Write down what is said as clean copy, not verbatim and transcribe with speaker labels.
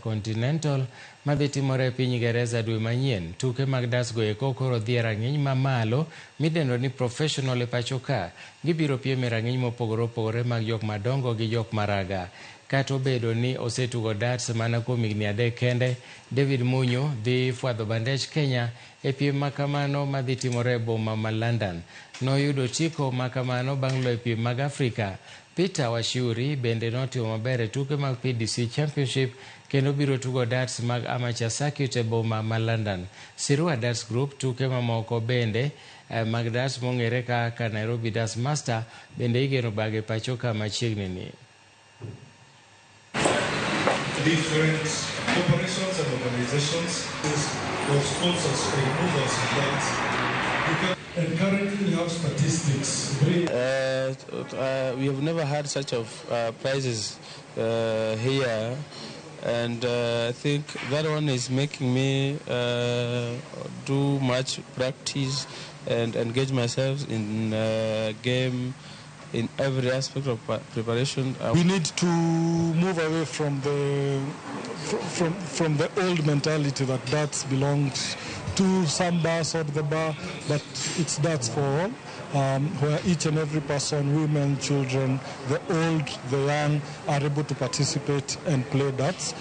Speaker 1: Continental madhi timore e piny Ingereza dwe manyien. Tuke mag darts go eko koro dhi e rang'iny mamalo midendo ni professional e pacho ka. Gibiro piem e rang'iny mopogore opogore mag jok madongo gi jok maraga. Kata obedo ni osetugo darts mana kuom higni 3 kende, David Munyo dhi fwadho bandech Kenya e piem makamano madhi timore e boma ma London. Noyudo chiko makamano bang' loyo piem mag Afrika. Peter Washiuri bende notimo maber e tuke mag PDC Championship kendo biro tugo darts mag amateur circuit e boma ma London. Sirua Darts Group tuke mamoko bende mag darts mong'ere kaka Nairobi Darts Master bende igeno bage pacho ka machiegni ni.
Speaker 2: Different corporations and organizations or sponsors or movers of that. And currently we have statistics.
Speaker 3: We have never had such of prizes here, and I think that one is making me do much practice and engage myself in game in every aspect of preparation.
Speaker 4: We need to move away from the old mentality that darts belongs to some bars or the bar, but it's darts for all, where each and every person, women, children, the old, the young, are able to participate and play darts.